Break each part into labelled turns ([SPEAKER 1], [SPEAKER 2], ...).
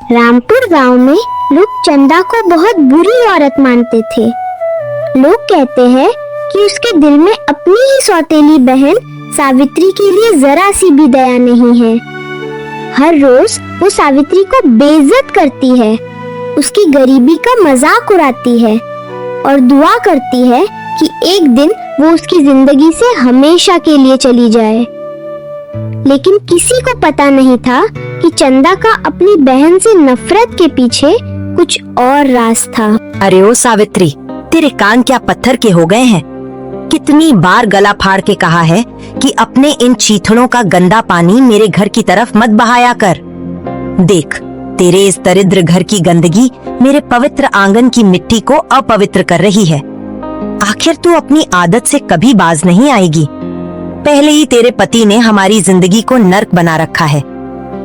[SPEAKER 1] रामपुर गांव में लोग चंदा को बहुत बुरी औरत मानते थे। लोग कहते हैं कि उसके दिल में अपनी ही सौतेली बहन सावित्री के लिए जरा सी भी दया नहीं है। हर रोज वो सावित्री को बेइज्जत करती है, उसकी गरीबी का मजाक उड़ाती है और दुआ करती है कि एक दिन वो उसकी जिंदगी से हमेशा के लिए चली जाए। लेकिन किसी को पता नहीं था कि चंदा का अपनी बहन से नफरत के पीछे कुछ और राज था।
[SPEAKER 2] अरे ओ सावित्री, तेरे कान क्या पत्थर के हो गए हैं? कितनी बार गला फाड़ के कहा है कि अपने इन चीथड़ों का गंदा पानी मेरे घर की तरफ मत बहाया कर। देख, तेरे इस दरिद्र घर की गंदगी मेरे पवित्र आंगन की मिट्टी को अपवित्र कर रही है। आखिर तू अपनी आदत से कभी बाज नहीं आएगी। पहले ही तेरे पति ने हमारी जिंदगी को नर्क बना रखा है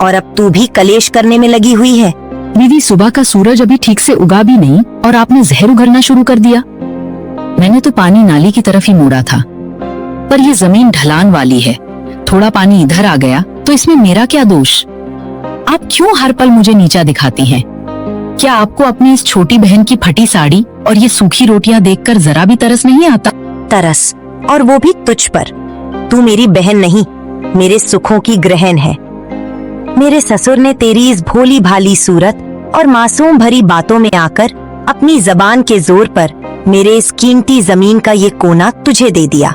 [SPEAKER 2] और अब तू भी कलेश करने में लगी हुई है।
[SPEAKER 3] दीदी, सुबह का सूरज अभी ठीक से उगा भी नहीं और आपने जहर उगलना शुरू कर दिया। मैंने तो पानी नाली की तरफ ही मोड़ा था, पर ये जमीन ढलान वाली है, थोड़ा पानी इधर आ गया तो इसमें मेरा क्या दोष? आप क्यों हर पल मुझे नीचा दिखाती हैं? क्या आपको अपनी इस छोटी बहन की फटी साड़ी और ये सूखी रोटियां देखकर जरा भी तरस नहीं आता?
[SPEAKER 2] तरस, और वो भी तुझ पर। तू मेरी बहन नहीं, मेरे सुखों की ग्रहण है। मेरे ससुर ने तेरी इस भोली भाली सूरत और मासूम भरी बातों में आकर अपनी जबान के जोर पर मेरे इस कीमती जमीन का ये कोना तुझे दे दिया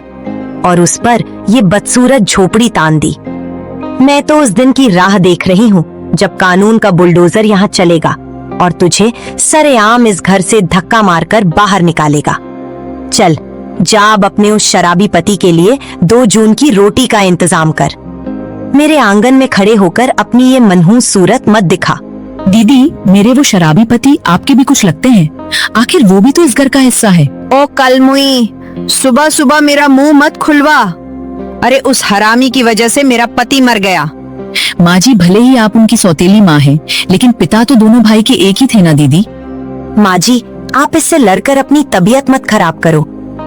[SPEAKER 2] और उस पर ये बदसूरत झोपड़ी तान दी। मैं तो उस दिन की राह देख रही हूँ जब कानून का बुलडोजर यहाँ चलेगा और तुझे सरेआम इस घर से धक्का मारकर बाहर निकालेगा। चल जा, अब अपने उस शराबी पति के लिए 2 जून की रोटी का इंतजाम कर। मेरे आंगन में खड़े होकर अपनी ये मनहूस सूरत मत दिखा।
[SPEAKER 3] दीदी, मेरे वो शराबी पति आपके भी कुछ लगते हैं। आखिर वो भी तो इस घर का हिस्सा है।
[SPEAKER 4] ओ कलमुई, सुबह सुबह मेरा मुंह मत खुलवा। अरे उस हरामी की वजह से मेरा पति मर गया।
[SPEAKER 3] माँ जी, भले ही आप उनकी सौतेली माँ हैं, लेकिन पिता तो दोनों भाई के एक ही थे ना दीदी।
[SPEAKER 2] माँ जी, आप इससे लड़कर अपनी तबीयत मत खराब करो।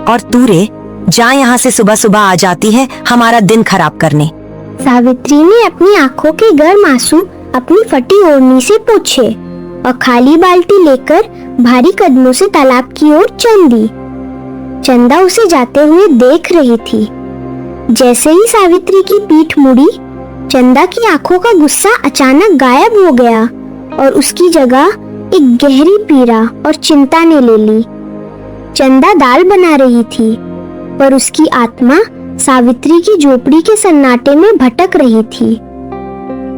[SPEAKER 2] और तू रे, जा यहाँ से सुबह सुबह आ जाती है हमारा दिन खराब करने।
[SPEAKER 1] सावित्री ने अपनी आंखों के गर्म आंसू अपनी फटी ओढ़नी से पोंछे और खाली बाल्टी लेकर भारी कदमों से तालाब की ओर चल दी। चंदा उसे जाते हुए देख रही थी। जैसे ही सावित्री की पीठ मुड़ी, चंदा की आंखों का गुस्सा अचानक गायब हो गया और उसकी जगह एक गहरी पीड़ा और चिंता ने ले ली। चंदा दाल बना रही थी, पर उसकी आत्मा सावित्री की झोपड़ी के सन्नाटे में भटक रही थी।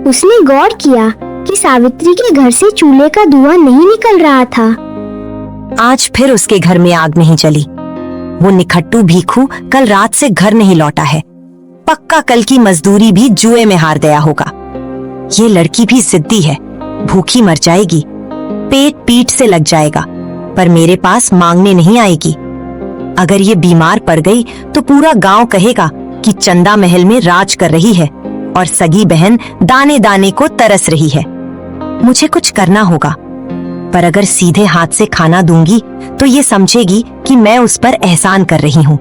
[SPEAKER 1] उसने गौर किया कि सावित्री के घर से चूल्हे का धुआं नहीं निकल रहा था।
[SPEAKER 2] आज फिर उसके घर में आग नहीं जली। वो निखट्टू भीखू कल रात से घर नहीं लौटा है। पक्का कल की मजदूरी भी जुए में हार गया होगा। ये लड़की भी जिद्दी है, भूखी मर जाएगी, पेट पीठ से लग जाएगा, पर मेरे पास मांगने नहीं आएगी। अगर ये बीमार पड़ गई तो पूरा गांव कहेगा कि चंदा महल में राज कर रही है और सगी बहन दाने दाने को तरस रही है। मुझे कुछ करना होगा, पर अगर सीधे हाथ से खाना दूंगी तो ये समझेगी कि मैं उस पर एहसान कर रही हूँ।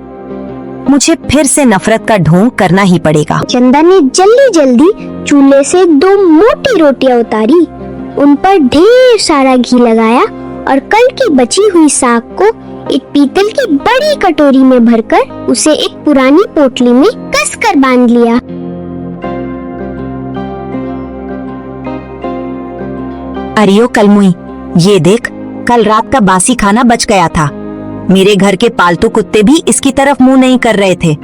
[SPEAKER 2] मुझे फिर से नफरत का ढोंग करना ही पड़ेगा।
[SPEAKER 1] चंदा ने जल्दी जल्दी चूल्हे से 2 मोटी रोटियां उतारी, उन पर ढेर सारा घी लगाया और कल की बची हुई साग को एक पीतल की बड़ी कटोरी में भरकर उसे एक पुरानी पोटली में कसकर बांध लिया।
[SPEAKER 2] अरियो कलमुई, ये देख, कल रात का बासी खाना बच गया था। मेरे घर के पालतू कुत्ते भी इसकी तरफ मुंह नहीं कर रहे थे।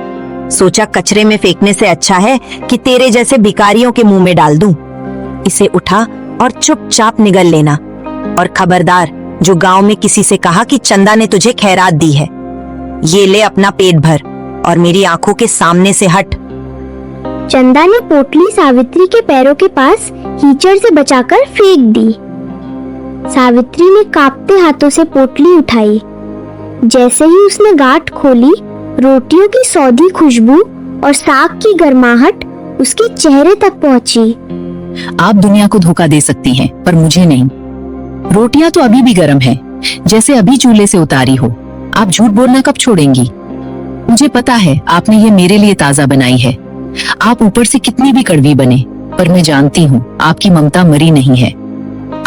[SPEAKER 2] सोचा कचरे में फेंकने से अच्छा है कि तेरे जैसे भिखारियों के मुंह में डाल दूं। इसे उठा और चुपचाप निगल लेना। और खबरदार, जो गांव में किसी से कहा कि चंदा ने तुझे खैरात दी है। ये ले अपना पेट भर और मेरी आंखों के सामने से हट।
[SPEAKER 1] चंदा ने पोटली सावित्री के पैरों के पास कीचड़ से बचाकर फेंक दी। सावित्री ने कांपते हाथों से पोटली उठाई। जैसे ही उसने गांठ खोली, रोटियों की सौंधी खुशबू और साग की गर्माहट उसके चेहरे तक पहुंची।
[SPEAKER 3] आप दुनिया को धोखा दे सकती हैं, पर मुझे नहीं। रोटियां तो अभी भी गर्म हैं, जैसे अभी चूल्हे से उतारी हो। आप झूठ बोलना कब छोड़ेंगी? मुझे पता है आपने ये मेरे लिए ताजा बनाई है। आप ऊपर से कितनी भी कड़वी बने, पर मैं जानती हूँ आपकी ममता मरी नहीं है।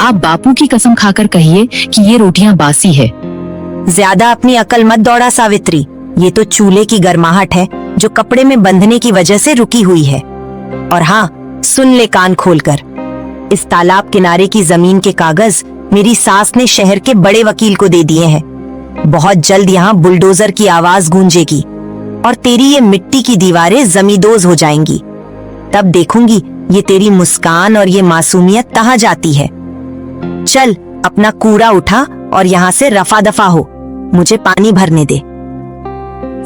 [SPEAKER 3] आप बापू की कसम खाकर कहिए कि ये रोटियां बासी है।
[SPEAKER 2] ज्यादा अपनी अकल मत दौड़ा सावित्री, ये तो चूल्हे की गर्माहट है जो कपड़े में बंधने की वजह से रुकी हुई है। और हाँ, सुन ले कान खोलकर, इस तालाब किनारे की जमीन के कागज मेरी सास ने शहर के बड़े वकील को दे दिए हैं। बहुत जल्द यहाँ बुलडोजर की आवाज गूंजेगी और तेरी ये मिट्टी की दीवारें जमींदोज हो जाएंगी। तब देखूंगी ये तेरी मुस्कान और ये मासूमियत कहाँ जाती है। चल अपना कूड़ा उठा और यहाँ से रफा दफा हो, मुझे पानी भरने दे।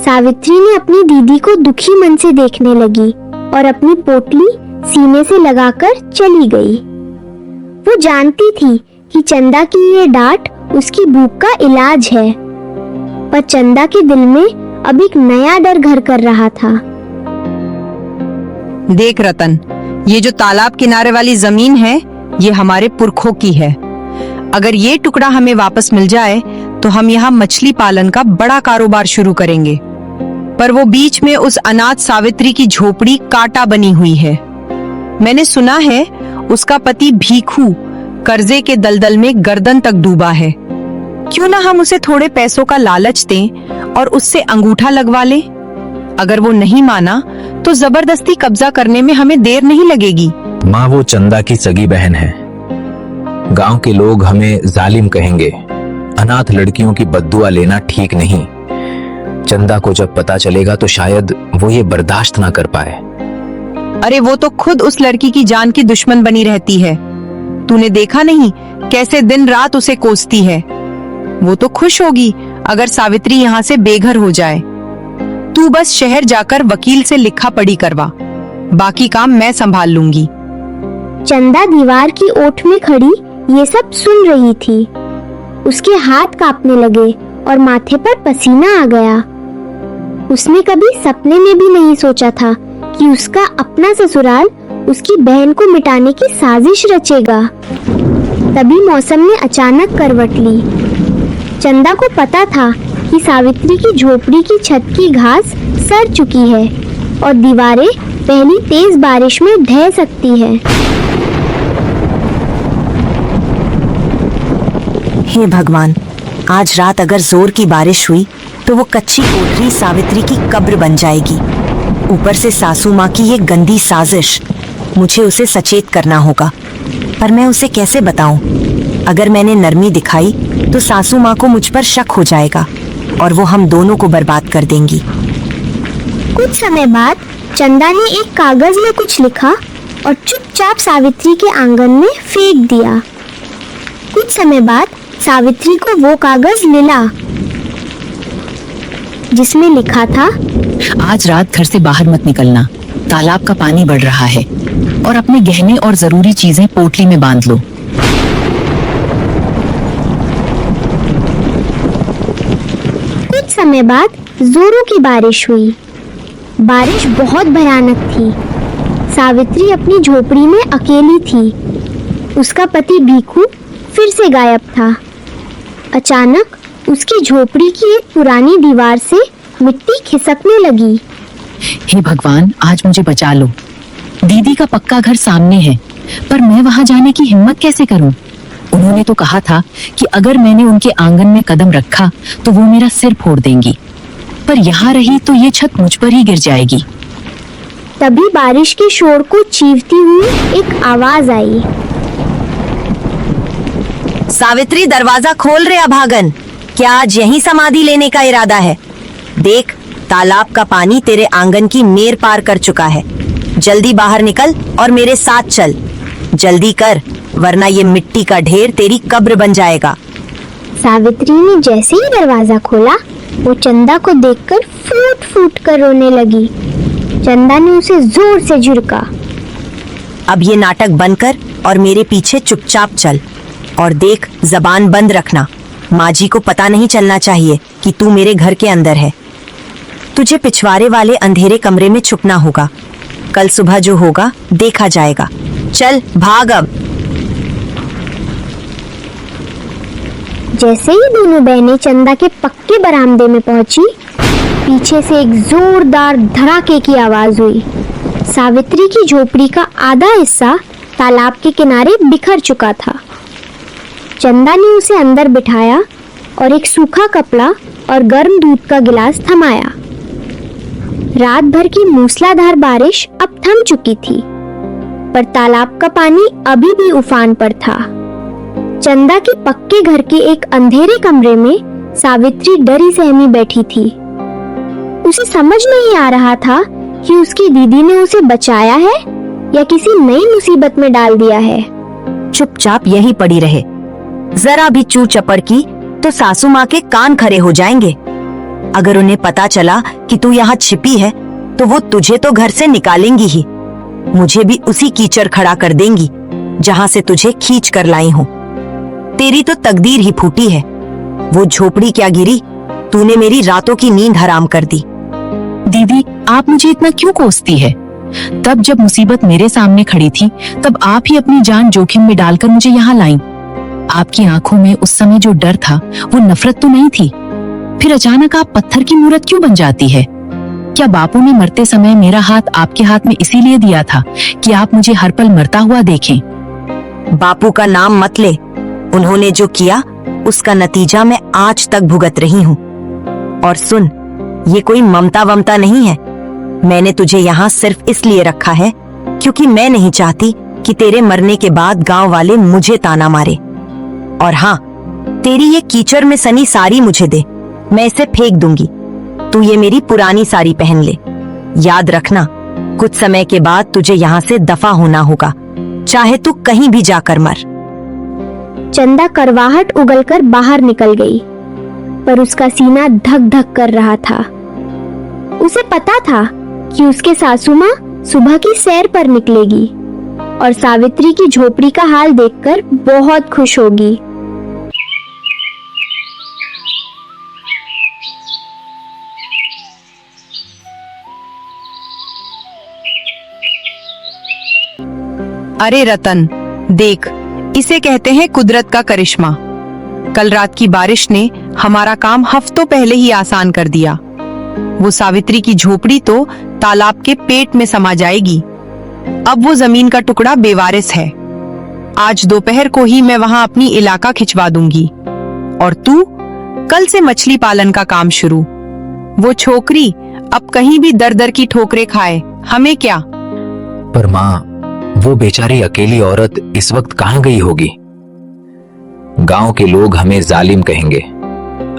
[SPEAKER 1] सावित्री ने अपनी दीदी को दुखी मन से देखने लगी और अपनी पोटली सीने से लगाकर चली गई। वो जानती थी कि चंदा की ये डांट उसकी भूख का इलाज है, पर चंदा के दिल में अब एक नया डर घर कर रहा था।
[SPEAKER 4] देख रतन, ये जो तालाब किनारे वाली जमीन है ये हमारे पुरखों की है। अगर ये टुकड़ा हमें वापस मिल जाए तो हम यहाँ मछली पालन का बड़ा कारोबार शुरू करेंगे। पर वो बीच में उस अनाथ सावित्री की झोपड़ी कांटा बनी हुई है। मैंने सुना है उसका पति भीखू कर्जे के दलदल में गर्दन तक डूबा है। क्यों ना हम उसे थोड़े पैसों का लालच दें और उससे अंगूठा लगवा लें। अगर वो नहीं माना तो जबरदस्ती कब्जा करने में हमें देर नहीं लगेगी।
[SPEAKER 5] माँ, वो चंदा की सगी बहन है। गांव के लोग हमें जालिम कहेंगे। अनाथ लड़कियों की बद्दुआ लेना ठीक नहीं। चंदा को जब पता चलेगा तो शायद वो ये बर्दाश्त ना कर पाए।
[SPEAKER 4] अरे वो तो खुद उस लड़की की जान की दुश्मन बनी रहती है। तूने देखा नहीं कैसे दिन रात उसे कोसती है। वो तो खुश होगी अगर सावित्री यहाँ से बेघर हो जाए। तू बस शहर जाकर वकील से लिखा पढ़ी करवा, बाकी काम मैं संभाल लूंगी।
[SPEAKER 1] चंदा दीवार की ओट में खड़ी ये सब सुन रही थी। उसके हाथ कांपने लगे और माथे पर पसीना आ गया। उसने कभी सपने में भी नहीं सोचा था कि उसका अपना ससुराल उसकी बहन को मिटाने की साजिश रचेगा। तभी मौसम ने अचानक करवट ली। चंदा को पता था कि सावित्री की झोपड़ी की छत की घास सड़ चुकी है और दीवारें पहली तेज बारिश में ढह सकती है।
[SPEAKER 2] हे भगवान, आज रात अगर जोर की बारिश हुई तो वो कच्ची कोठरी सावित्री की कब्र बन जाएगी। ऊपर से सासू माँ की ये गंदी साजिश। मुझे उसे सचेत करना होगा, पर मैं उसे कैसे बताऊं? अगर मैंने नरमी दिखाई तो सासू माँ को मुझ पर शक हो जाएगा और वो हम दोनों को बर्बाद कर देंगी।
[SPEAKER 1] कुछ समय बाद चंदा ने एक कागज में कुछ लिखा और चुपचाप सावित्री के आंगन में फेंक दिया। कुछ समय बाद सावित्री को वो कागज मिला जिसमें लिखा था,
[SPEAKER 3] आज रात घर से बाहर मत निकलना, तालाब का पानी बढ़ रहा है और अपने गहने और जरूरी चीजें पोटली में बांध लो।
[SPEAKER 1] कुछ समय बाद जोरों की बारिश हुई। बारिश बहुत भयानक थी। सावित्री अपनी झोपड़ी में अकेली थी। उसका पति भीखू फिर से गायब था। अचानक उसकी झोपड़ी की एक पुरानी दीवार से मिट्टी खिसकने लगी।
[SPEAKER 3] हे भगवान, आज मुझे बचा लो। दीदी का पक्का घर सामने है, पर मैं वहां जाने की हिम्मत कैसे करूं? उन्होंने तो कहा था कि अगर मैंने उनके आंगन में कदम रखा तो वो मेरा सिर फोड़ देंगी, पर यहाँ रही तो ये छत मुझ पर ही गिर जाएगी।
[SPEAKER 1] तभी बारिश के शोर को चीरती हुई एक आवाज आई।
[SPEAKER 2] सावित्री, दरवाजा खोल रे अभागन। क्या आज यहीं समाधि लेने का इरादा है? देख, तालाब का पानी तेरे आंगन की मेर पार कर चुका है। जल्दी बाहर निकल और मेरे साथ चल। जल्दी कर, वरना ये मिट्टी का ढेर तेरी कब्र बन जाएगा।
[SPEAKER 1] सावित्री ने जैसे ही दरवाजा खोला, वो चंदा को देखकर फूट फूट कर रोने लगी। चंदा ने उसे जोर से झुड़का।
[SPEAKER 2] अब ये नाटक बंद कर और मेरे पीछे चुपचाप चल। और देख, जबान बंद रखना। माँ जी को पता नहीं चलना चाहिए कि तू मेरे घर के अंदर है। तुझे पिछवाड़े वाले अंधेरे कमरे में छुपना होगा। कल सुबह जो होगा देखा जाएगा। चल भाग अब।
[SPEAKER 1] जैसे ही दोनों बहनें चंदा के पक्के बरामदे में पहुंची, पीछे से एक जोरदार धड़ाके की आवाज हुई। सावित्री की झोपड़ी का आधा हिस्सा तालाब के किनारे बिखर चुका था चंदा ने उसे अंदर बिठाया और एक सूखा कपड़ा और गर्म दूध का गिलास थमाया। रात भर की मूसलाधार बारिश अब थम चुकी थी, पर तालाब का पानी अभी भी उफान पर था। चंदा के पक्के घर के एक अंधेरे कमरे में सावित्री डरी सहमी बैठी थी। उसे समझ नहीं आ रहा था कि उसकी दीदी ने उसे बचाया है या किसी नई मुसीबत में डाल दिया है।
[SPEAKER 2] चुपचाप यहीं पड़ी रहे, जरा भी चू चपड़ की तो सासू माँ के कान खड़े हो जाएंगे। अगर उन्हें पता चला कि तू यहाँ छिपी है तो वो तुझे तो घर से निकालेंगी ही, मुझे भी उसी कीचड़ खड़ा कर देंगी जहाँ से तुझे खींच कर लाई हूँ। तेरी तो तकदीर ही फूटी है। वो झोपड़ी क्या गिरी, तूने मेरी रातों की नींद हराम कर दी।
[SPEAKER 3] दीदी, आप मुझे इतना क्यों कोसती है? तब जब मुसीबत मेरे सामने खड़ी थी तब आप ही अपनी जान जोखिम में डालकर मुझे यहाँ लाईं। आपकी आंखों में उस समय जो डर था वो नफरत तो नहीं थी। फिर अचानक आप पत्थर की मूरत क्यों बन जाती है? क्या बापू ने मरते समय मेरा हाथ आपके हाथ में इसीलिए दिया था कि आप मुझे हर पल मरता हुआ देखें?
[SPEAKER 2] बापू का नाम मत ले। उन्होंने जो किया उसका नतीजा मैं आज तक भुगत रही हूँ। और सुन, ये कोई ममता वमता नहीं है। मैंने तुझे यहाँ सिर्फ इसलिए रखा है क्योंकि मैं नहीं चाहती कि तेरे मरने के बाद गांव वाले मुझे ताना मारे। और हाँ, तेरी ये कीचड़ में सनी साड़ी मुझे दे, मैं इसे फेंक दूंगी। तू ये मेरी पुरानी साड़ी पहन ले। याद रखना, कुछ समय के बाद तुझे यहाँ से दफा होना होगा, चाहे तू कहीं भी जाकर मर।
[SPEAKER 1] चंदा करवाहट उगलकर बाहर निकल गई, पर उसका सीना धक धक कर रहा था। उसे पता था कि उसके सासू माँ सुबह की सैर पर निकलेगी और सावित्री की झोपड़ी का हाल देखकर बहुत खुश होगी।
[SPEAKER 4] अरे रतन, देख, इसे कहते हैं कुदरत का करिश्मा। कल रात की बारिश ने हमारा काम हफ्तों पहले ही आसान कर दिया। वो सावित्री की झोपड़ी तो तालाब के पेट में समा जाएगी। अब वो जमीन का टुकड़ा बेवारिस है। आज दोपहर को ही मैं वहां अपनी इलाका खिंचवा दूंगी। और तू, कल से मछली पालन का काम शुरू। वो छोकरी अब कहीं भी दर दर की ठोकरें खाए, हमें क्या।
[SPEAKER 5] पर माँ, वो बेचारी अकेली औरत इस वक्त कहां गई होगी? गांव के लोग हमें जालिम कहेंगे।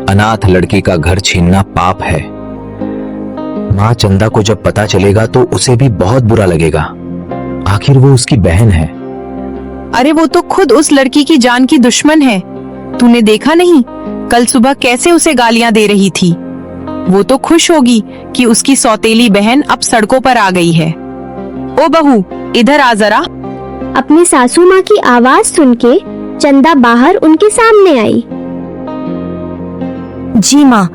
[SPEAKER 5] अनाथ लड़की का घर छीनना पाप है। माँ, चंदा को जब पता चलेगा तो उसे भी बहुत बुरा लगेगा। आखिर वो उसकी बहन है।
[SPEAKER 4] अरे वो तो खुद उस लड़की की जान की दुश्मन है। तूने देखा नहीं कल सुबह कैसे उसे गालियां दे रही थी? वो तो खुश होगी कि उसकी सौतेली बहन अब सड़कों पर आ गई है। ओ बहू, इधर आ जरा।
[SPEAKER 1] अपनी सासू माँ की आवाज सुन के चंदा बाहर उनके सामने आई।
[SPEAKER 2] जी माँ,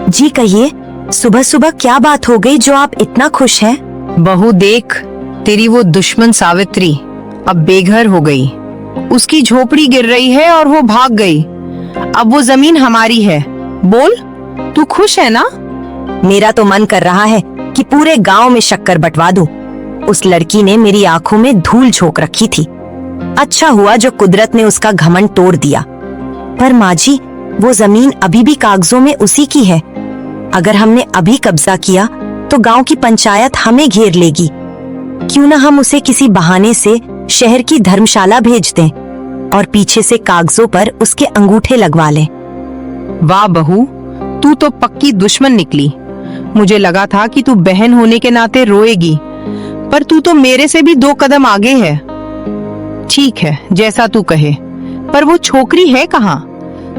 [SPEAKER 2] जी कहिए, सुबह सुबह क्या बात हो गई जो आप इतना खुश हैं?
[SPEAKER 4] बहू देख, तेरी वो दुश्मन सावित्री अब बेघर हो गई। उसकी झोपड़ी गिर रही है और वो भाग गई। अब वो जमीन हमारी है। बोल, तू खुश है ना?
[SPEAKER 2] मेरा तो मन कर रहा है कि पूरे गांव में शक्कर बंटवा दूं। उस लड़की ने मेरी आंखों में धूल झोंक रखी थी। अच्छा हुआ जो कुदरत ने उसका घमंड तोड़ दिया। पर माँ जी, वो जमीन अभी भी कागजों में उसी की है। अगर हमने अभी कब्जा किया तो गांव की पंचायत हमें घेर लेगी। क्यों ना हम उसे किसी बहाने से शहर की धर्मशाला भेज दें और पीछे से कागजों पर उसके अंगूठे लगवा लें।
[SPEAKER 4] वाह बहू, तू तो पक्की दुश्मन निकली। मुझे लगा था कि तू बहन होने के नाते रोएगी, पर तू तो मेरे से भी 2 कदम आगे है। ठीक है, जैसा तू कहे, पर वो छोकरी है कहाँ?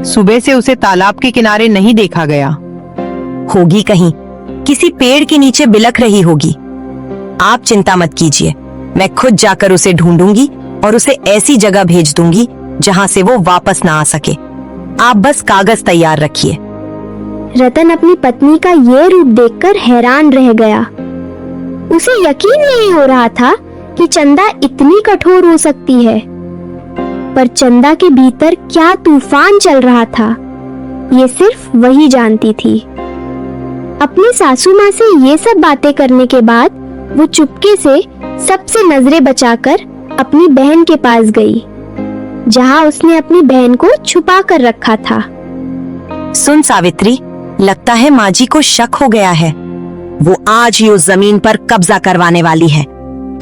[SPEAKER 4] सुबह से उसे तालाब के किनारे नहीं देखा गया।
[SPEAKER 2] होगी कहीं, किसी पेड़ के नीचे बिलख रही होगी। आप चिंता मत कीजिए, मैं खुद जाकर उसे ढूंढूंगी और उसे ऐसी जगह भेज दूंगी जहां से वो वापस ना आ सके। आप बस कागज तैयार रखिए।
[SPEAKER 1] रतन अपनी पत्नी का ये रूप देखकर हैरान रह गया। उसे यकीन नहीं हो रहा था कि चंदा इतनी कठोर हो सकती है। पर चंदा के भीतर क्या तूफान चल रहा था, ये सिर्फ वही जानती थी। अपनी सासू माँ से ये सब बातें करने के बाद वो चुपके से सबसे नजरें बचाकर अपनी बहन के पास गई। जहां उसने अपनी बहन को छुपा कर रखा था।
[SPEAKER 2] सुन सावित्री, लगता है माँ जी को शक हो गया है। वो आज ही उस जमीन पर कब्जा करवाने वाली है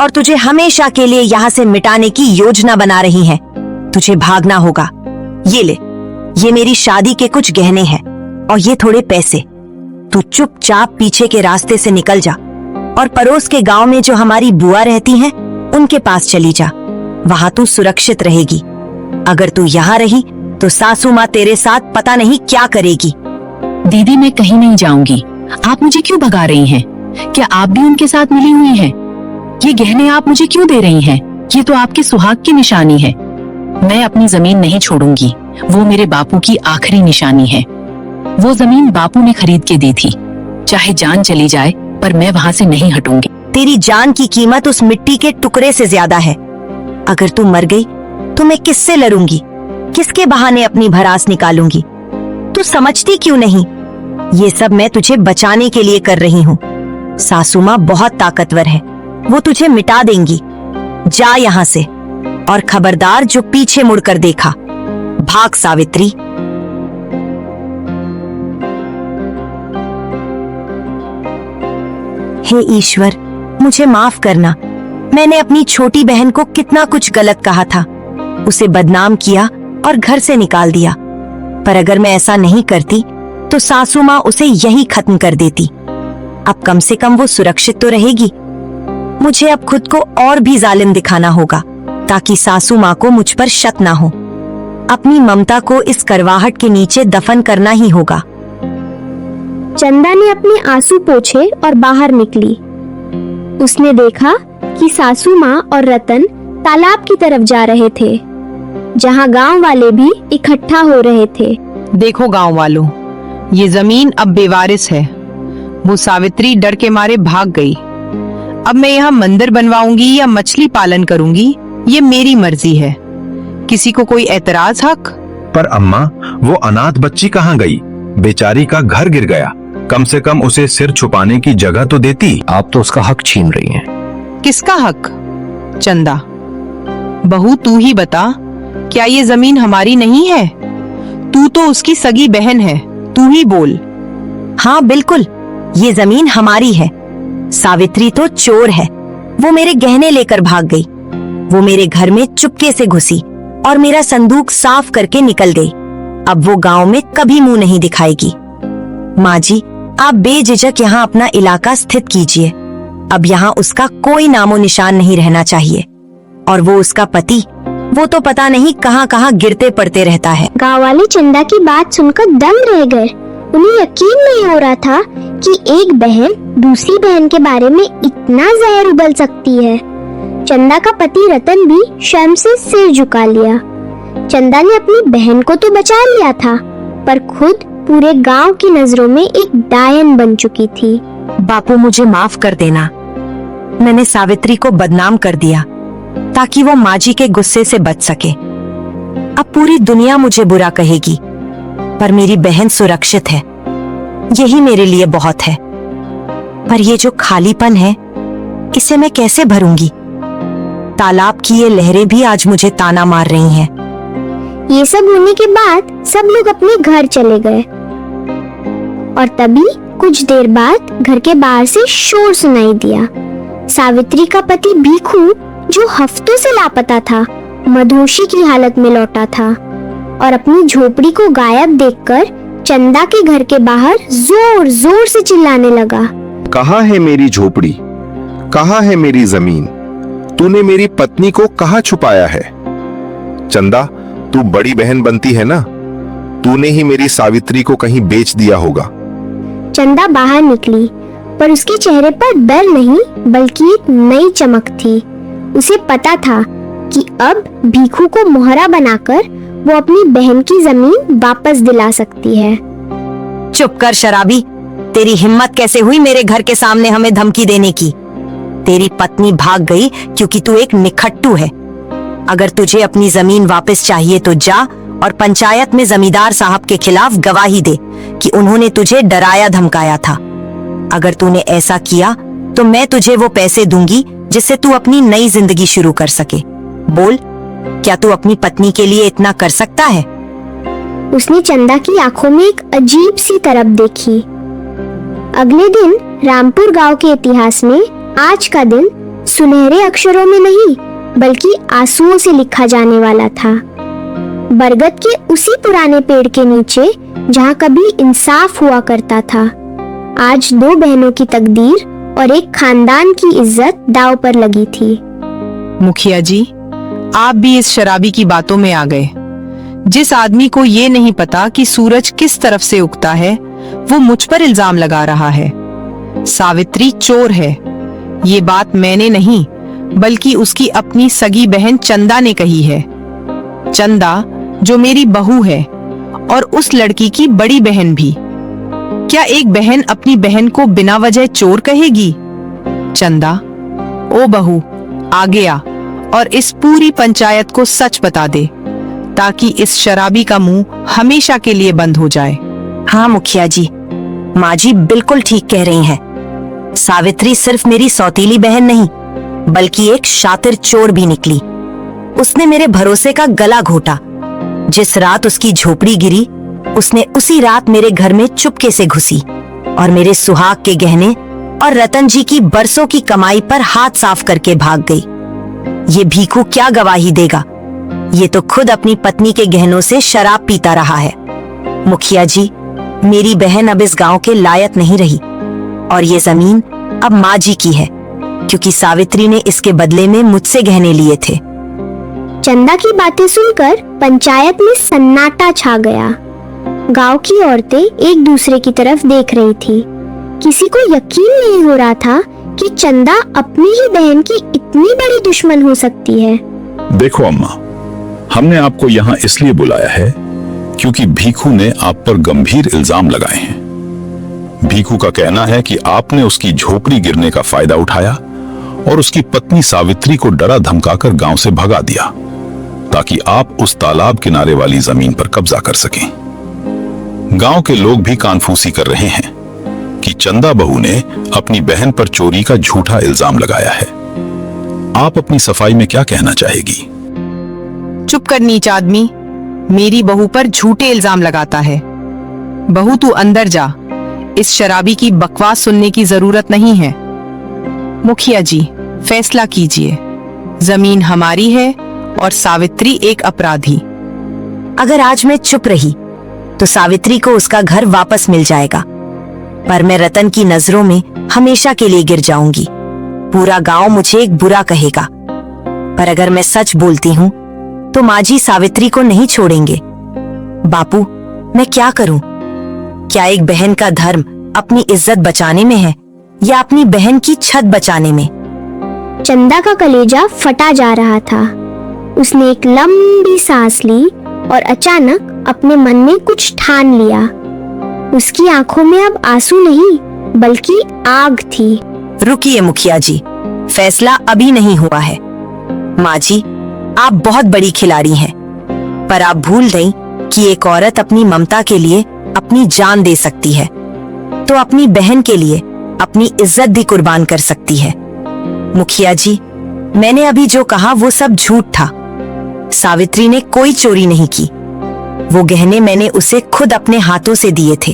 [SPEAKER 2] और तुझे हमेशा के लिए यहाँ से मिटाने की योजना बना रही है। तुझे भागना होगा। ये ले, ये मेरी शादी के कुछ गहने हैं और ये थोड़े पैसे। तू चुपचाप पीछे के रास्ते से निकल जा और पड़ोस के गांव में जो हमारी बुआ रहती हैं, उनके पास चली जा। वहां तू सुरक्षित रहेगी। अगर तू यहाँ रही तो सासू माँ तेरे साथ पता नहीं क्या करेगी।
[SPEAKER 3] दीदी, मैं कहीं नहीं जाऊंगी। आप मुझे क्यों भगा रही हैं? क्या आप भी उनके साथ मिली हुई हैं? ये गहने आप मुझे क्यों दे रही हैं? ये तो आपके सुहाग की निशानी है। मैं अपनी जमीन नहीं छोड़ूंगी। वो मेरे बापू की आखिरी निशानी है। वो जमीन बापू ने खरीद के दी थी। चाहे जान चली जाए, पर मैं वहाँ से नहीं हटूंगी।
[SPEAKER 2] तेरी जान की कीमत उस मिट्टी के टुकड़े से ज्यादा है। अगर तू मर गई तो मैं किससे लड़ूंगी? किसके बहाने अपनी भड़ास निकालूंगी? तू समझती क्यों नहीं? ये सब मैं तुझे बचाने के लिए कर रही हूँ। सासू माँ बहुत ताकतवर है, वो तुझे मिटा देंगी। जा यहाँ से, और खबरदार जो पीछे मुड़कर देखा। भाग सावित्री। हे ईश्वर, मुझे माफ करना। मैंने अपनी छोटी बहन को कितना कुछ गलत कहा था, उसे बदनाम किया और घर से निकाल दिया। पर अगर मैं ऐसा नहीं करती तो सासू माँ उसे यही खत्म कर देती। अब कम से कम वो सुरक्षित तो रहेगी। मुझे अब खुद को और भी जालिम दिखाना होगा ताकि सासू माँ को मुझ पर शक ना हो। अपनी ममता को इस करवाहट के नीचे दफन करना ही होगा।
[SPEAKER 1] चंदा ने अपने आंसू पोंछे और बाहर निकली। उसने देखा कि सासू माँ और रतन तालाब की तरफ जा रहे थे, जहाँ गांव वाले भी इकट्ठा हो रहे थे।
[SPEAKER 4] देखो गांव वालों, ये जमीन अब बेवारिस है। वो सावित्री डर के मारे भाग गई। अब मैं यहाँ मंदिर बनवाऊंगी या मछली पालन करूंगी, ये मेरी मर्जी है। किसी को कोई एतराज हक?
[SPEAKER 6] पर अम्मा, वो अनाथ बच्ची कहाँ गई? बेचारी का घर गिर गया। कम से कम उसे सिर छुपाने की जगह तो देती।
[SPEAKER 5] आप तो उसका हक छीन रही हैं।
[SPEAKER 4] किसका हक? चंदा, बहू तू ही बता, क्या ये जमीन हमारी नहीं है? तू तो उसकी सगी बहन है, तू ही बोल।
[SPEAKER 2] हाँ बिल्कुल, ये जमीन हमारी है। सावित्री तो चोर है। वो मेरे गहने लेकर भाग गई। वो मेरे घर में चुपके से घुसी और मेरा संदूक साफ करके निकल गई। अब वो गांव में कभी मुंह नहीं दिखाएगी। माँ जी, आप बेझिझक यहाँ अपना इलाका स्थित कीजिए। अब यहाँ उसका कोई नामो निशान नहीं रहना चाहिए। और वो उसका पति, वो तो पता नहीं कहाँ कहाँ गिरते पड़ते रहता है।
[SPEAKER 1] गांव वाले चंदा की बात सुनकर दंग रह गए। उन्हें यकीन नहीं हो रहा था कि एक बहन दूसरी बहन के बारे में इतना जहर उगल सकती है। चंदा का पति रतन भी शर्म से सिर झुका लिया। चंदा ने अपनी बहन को तो बचा लिया था, पर खुद पूरे गांव की नजरों में एक डायन बन चुकी थी।
[SPEAKER 2] बापू, मुझे माफ कर देना। मैंने सावित्री को बदनाम कर दिया ताकि वो माँ जी के गुस्से से बच सके। अब पूरी दुनिया मुझे बुरा कहेगी, पर मेरी बहन सुरक्षित है। यही मेरे लिए बहुत है। पर ये जो खालीपन है, इसे मैं कैसे भरूंगी? तालाब की ये लहरें भी आज मुझे ताना मार रही हैं।
[SPEAKER 1] ये सब होने के बाद सब लोग अपने घर चले गए और तभी कुछ देर बाद घर के बाहर से शोर सुनाई दिया। सावित्री का पति भीखू, जो हफ्तों से लापता था, मधोशी की हालत में लौटा था और अपनी झोपड़ी को गायब देखकर चंदा के घर के बाहर जोर जोर से चिल्लाने लगा।
[SPEAKER 6] कहाँ है मेरी झोपड़ी? कहाँ है मेरी जमीन? तूने मेरी पत्नी को कहाँ छुपाया है? चंदा, तू बड़ी बहन बनती है ना? तूने ही मेरी सावित्री को कहीं बेच दिया होगा।
[SPEAKER 1] चंदा बाहर निकली, पर उसके चेहरे पर डर नहीं बल्कि एक नई चमक थी। उसे पता था कि अब भीखू को मोहरा बनाकर वो अपनी बहन की जमीन वापस दिला सकती है।
[SPEAKER 2] चुप कर शराबी, तेरी हिम्मत कैसे हुई मेरे घर के सामने हमें धमकी देने की? तेरी पत्नी भाग गई क्योंकि तू एक निखट्टू है। अगर तुझे अपनी जमीन वापस चाहिए तो जा और पंचायत में जमींदार साहब के खिलाफ गवाही दे कि उन्होंने तुझे डराया धमकाया था। अगर तूने ऐसा किया तो मैं तुझे वो पैसे दूंगी जिससे तू अपनी नई जिंदगी शुरू कर सके। बोल, क्या तू अपनी पत्नी के लिए इतना कर सकता है?
[SPEAKER 1] उसने चंदा की आंखों में एक अजीब सी तरफ देखी। अगले दिन रामपुर गांव के इतिहास में आज का दिन सुनहरे अक्षरों में नहीं बल्कि आंसुओं से लिखा जाने वाला था। बरगद के उसी पुराने पेड़ के नीचे जहां कभी इंसाफ हुआ करता था, आज दो बहनों की तकदीर और एक खानदान की इज्जत दांव पर लगी थी।
[SPEAKER 4] मुखिया जी, आप भी इस शराबी की बातों में आ गए। जिस आदमी को ये नहीं पता कि सूरज किस तरफ से उगता है, वो मुझ पर इल्जाम लगा रहा है। सावित्री चोर है, ये बात मैंने नहीं बल्कि उसकी अपनी सगी बहन चंदा ने कही है। चंदा जो मेरी बहू है और उस लड़की की बड़ी बहन भी। क्या एक बहन अपनी बहन को बिना वजह चोर कहेगी? चंदा, ओ बहू, आगे आ और इस पूरी पंचायत को सच बता दे ताकि इस शराबी का मुंह हमेशा के लिए बंद हो जाए।
[SPEAKER 2] हाँ मुखिया जी, माँ जी बिल्कुल ठीक कह रही हैं। सावित्री सिर्फ मेरी सौतीली बहन नहीं बल्कि एक शातिर चोर भी निकली। उसने मेरे भरोसे का गला घोटा। जिस रात उसकी झोपड़ी गिरी, उसने उसी रात मेरे घर में चुपके से घुसी और मेरे सुहाग के गहने और रतन जी की बरसों की कमाई पर हाथ साफ करके भाग गई। ये भीखू क्या गवाही देगा? ये तो खुद अपनी पत्नी के गहनों से शराब पीता रहा है। मुखिया जी, मेरी बहन अब इस गांव के लायक नहीं रही और ये जमीन अब माँ जी की है क्योंकि सावित्री ने इसके बदले में मुझसे गहने लिए थे।
[SPEAKER 1] चंदा की बातें सुनकर पंचायत में सन्नाटा छा गया। गांव की औरतें एक दूसरे की तरफ देख रही थी। किसी को यकीन नहीं हो रहा था कि चंदा अपनी ही बहन की इतनी बड़ी दुश्मन हो सकती है।
[SPEAKER 7] देखो अम्मा, हमने आपको यहाँ इसलिए बुलाया है क्योंकि भीखू ने आप पर गंभीर इल्जाम लगाए हैं। भीखू का कहना है कि आपने उसकी झोपड़ी गिरने का फायदा उठाया और उसकी पत्नी सावित्री को डरा धमकाकर गांव से भगा दिया ताकि आप उस तालाब किनारे वाली जमीन पर कब्जा कर सकें। गांव के लोग भी कानफूसी कर रहे हैं कि चंदा बहू ने अपनी बहन पर चोरी का झूठा इल्जाम लगाया है। आप अपनी सफाई में क्या कहना चाहेगी?
[SPEAKER 4] चुप कर नीच आदमी, मेरी बहू पर झूठे इल्जाम लगाता है। बहू तू अंदर जा, इस शराबी की बकवास सुनने की जरूरत नहीं है। मुखिया जी, फैसला कीजिए। जमीन हमारी है और सावित्री एक अपराधी।
[SPEAKER 2] अगर आज मैं चुप रही तो सावित्री को उसका घर वापस मिल जाएगा, पर मैं रतन की नजरों में हमेशा के लिए गिर जाऊंगी। पूरा गांव मुझे एक बुरा कहेगा। पर अगर मैं सच बोलती हूँ तो माँ जी सावित्री को नहीं छोड़ेंगे। बापू, मैं क्या करूं? क्या एक बहन का धर्म अपनी इज्जत बचाने में है या अपनी बहन की छत बचाने में?
[SPEAKER 1] चंदा का कलेजा फटा जा रहा था। उसने एक लंबी सांस ली और अचानक अपने मन में कुछ ठान लिया। उसकी आंखों में अब आंसू नहीं बल्कि आग थी।
[SPEAKER 2] रुकिए मुखिया जी, फैसला अभी नहीं हुआ है। माँ जी, आप बहुत बड़ी खिलाड़ी हैं, पर आप भूल गई कि एक औरत अपनी ममता के लिए अपनी जान दे सकती है, तो अपनी बहन के लिए अपनी इज्जत भी कुर्बान कर सकती है। मुखिया जी, मैंने अभी जो कहा वो सब झूठ था। सावित्री ने कोई चोरी नहीं की। वो गहने मैंने उसे खुद अपने हाथों से दिए थे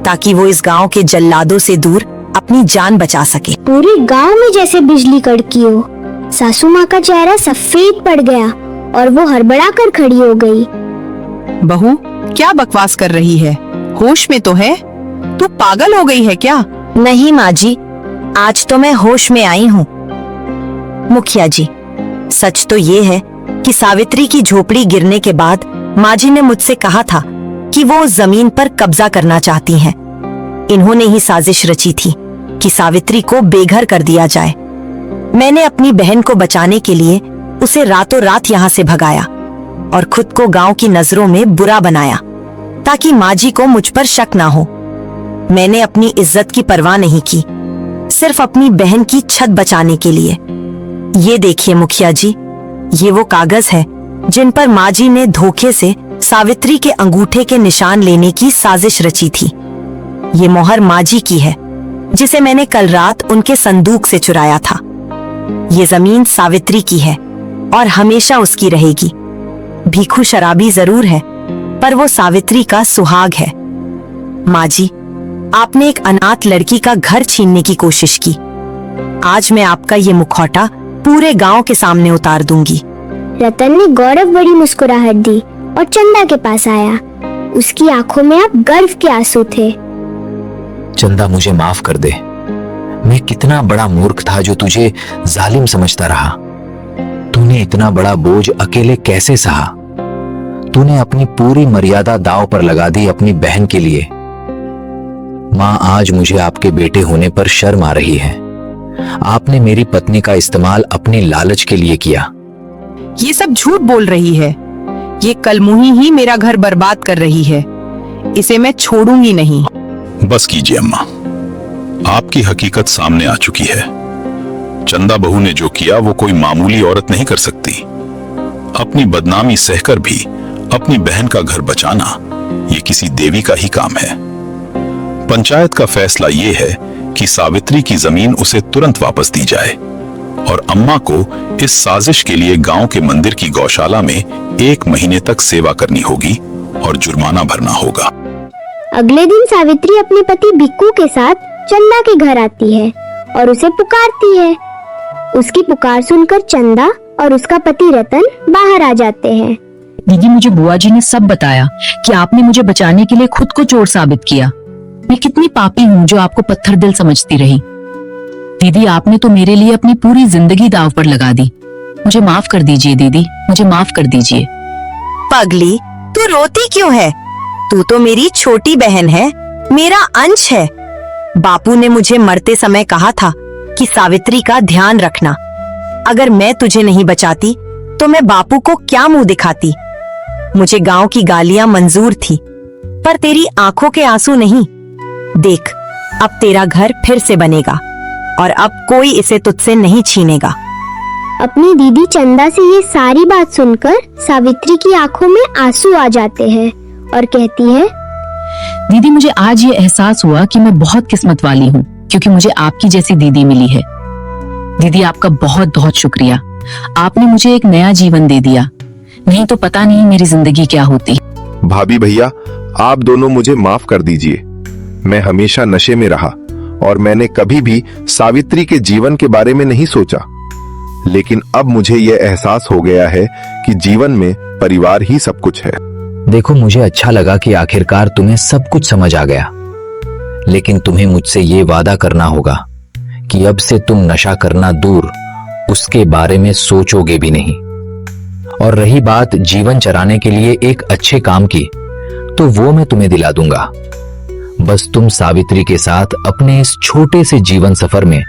[SPEAKER 2] ताकि वो इस गांव के जल्लादों से दूर अपनी जान बचा सके।
[SPEAKER 1] पूरे गांव में जैसे बिजली कड़की हो। सासू माँ का चेहरा सफेद पड़ गया और वो हड़बड़ा कर खड़ी हो गई।
[SPEAKER 4] बहू, क्या बकवास कर रही है? होश में तो है? तू पागल हो गई है क्या?
[SPEAKER 2] नहीं माँ जी, आज तो मैं होश में आई हूँ। मुखिया जी, सच तो ये है कि सावित्री की झोपड़ी गिरने के बाद माँ जी ने मुझसे कहा था कि वो उस जमीन पर कब्जा करना चाहती हैं। इन्होंने ही साजिश रची थी कि सावित्री को बेघर कर दिया जाए। मैंने अपनी बहन को बचाने के लिए उसे रातों रात यहाँ से भगाया और खुद को गांव की नजरों में बुरा बनाया ताकि माँ जी को मुझ पर शक ना हो। मैंने अपनी इज्जत की परवाह नहीं की, सिर्फ अपनी बहन की छत बचाने के लिए। ये देखिए मुखिया जी, ये वो कागज है जिन पर माँ जी ने धोखे से सावित्री के अंगूठे के निशान लेने की साजिश रची थी। ये मोहर माँ जी की है जिसे मैंने कल रात उनके संदूक से चुराया था। ये जमीन सावित्री की है और हमेशा उसकी रहेगी। भीखू शराबी जरूर है, पर वो सावित्री का सुहाग है। माँ जी, आपने एक अनाथ लड़की का घर छीनने की कोशिश की। आज मैं आपका ये मुखौटा पूरे गांव के सामने उतार दूंगी।
[SPEAKER 1] रतन ने गौरव बड़ी मुस्कुराहट दी और चंदा के पास आया। उसकी आंखों में अब गर्व के आंसू थे।
[SPEAKER 5] चंदा, मुझे माफ कर दे। मैं कितना बड़ा मूर्ख था जो तुझे जालिम समझता रहा। तूने इतना बड़ा बोझ अकेले कैसे सहा? तूने अपनी पूरी मर्यादा दांव पर लगा दी अपनी बहन के लिए। मां, आज मुझे आपके बेटे होने पर शर्म आ रही है। आपने मेरी पत्नी का इस्तेमाल अपनी लालच के लिए किया।
[SPEAKER 4] ये सब झूठ बोल रही है। ये कलमुही ही मेरा घर बर्बाद कर रही है। इसे मैं छोड़ूंगी नहीं।
[SPEAKER 7] बस कीजिए अम्मा, आपकी हकीकत सामने आ चुकी है। चंदा बहू ने जो किया वो कोई मामूली औरत नहीं कर सकती। अपनी बदनामी सहकर भी अपनी बहन का घर बचाना ये किसी देवी का ही काम है। पंचायत का फैसला ये है कि सावित्री की जमीन उसे तुरंत वापस दी जाए और अम्मा को इस साजिश के लिए गांव के मंदिर की गौशाला में 1 महीने तक सेवा करनी होगी और जुर्माना भरना होगा।
[SPEAKER 1] अगले दिन सावित्री अपने पति भिक्कू के साथ चंदा के घर आती है और उसे पुकारती है। उसकी पुकार सुनकर चंदा और उसका पति रतन बाहर आ जाते हैं।
[SPEAKER 3] दीदी, मुझे बुआ जी ने सब बताया कि आपने मुझे बचाने के लिए खुद को चोर साबित किया। मैं कितनी पापी हूँ जो आपको पत्थर दिल समझती रही। दीदी, आपने तो मेरे लिए अपनी पूरी जिंदगी दांव पर लगा दी। मुझे माफ कर दीजिए दीदी, मुझे माफ कर दीजिए।
[SPEAKER 2] पगली, तू रोती क्यों है? तू तो मेरी छोटी बहन है, मेरा अंश है। बापू ने मुझे मरते समय कहा था कि सावित्री का ध्यान रखना। अगर मैं तुझे नहीं बचाती तो मैं बापू को क्या मुंह दिखाती? मुझे गांव की गालियां मंजूर थी, पर तेरी आंखों के आंसू नहीं। देख, अब तेरा घर फिर से बनेगा और अब कोई इसे तुझसे नहीं छीनेगा।
[SPEAKER 1] अपनी दीदी चंदा से ये सारी बात सुनकर सावित्री की आंखों में आंसू आ जाते हैं और कहती है,
[SPEAKER 3] दीदी, मुझे आज ये एहसास हुआ कि मैं बहुत किस्मत वाली हूँ क्योंकि मुझे आपकी जैसी दीदी मिली है। दीदी, आपका बहुत बहुत शुक्रिया। आपने मुझे एक नया जीवन दे दिया, नहीं तो पता नहीं मेरी जिंदगी क्या होती।
[SPEAKER 6] भाभी भैया, आप दोनों मुझे माफ कर दीजिए। मैं हमेशा नशे में रहा और मैंने कभी भी सावित्री के जीवन के बारे में नहीं सोचा। लेकिन अब मुझे यह एहसास हो गया है कि जीवन में परिवार ही सब कुछ है।
[SPEAKER 5] देखो, मुझे अच्छा लगा कि आखिरकार तुम्हें सब कुछ समझ आ गया। लेकिन तुम्हें मुझसे ये वादा करना होगा कि अब से तुम नशा करना दूर, उसके बारे में सोचोगे भी नहीं। और रही बात जीवन चराने के लिए एक अच्छे काम की, तो वो मैं तुम्हें दिला दूंगा। बस तुम सावित्री के साथ अपने इस छोटे से जीवन सफर में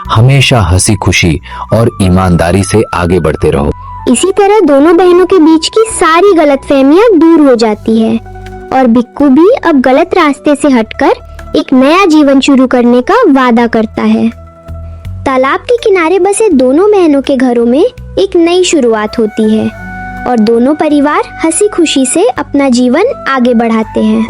[SPEAKER 5] हमेशा हंसी खुशी और ईमानदारी से आगे बढ़ते रहो।
[SPEAKER 1] इसी तरह दोनों बहनों के बीच की सारी गलतफहमियां दूर हो जाती है और भिक्कू भी अब गलत रास्ते से हटकर एक नया जीवन शुरू करने का वादा करता है। तालाब के किनारे बसे दोनों बहनों के घरों में एक नई शुरुआत होती है और दोनों परिवार हंसी खुशी से अपना जीवन आगे बढ़ाते हैं।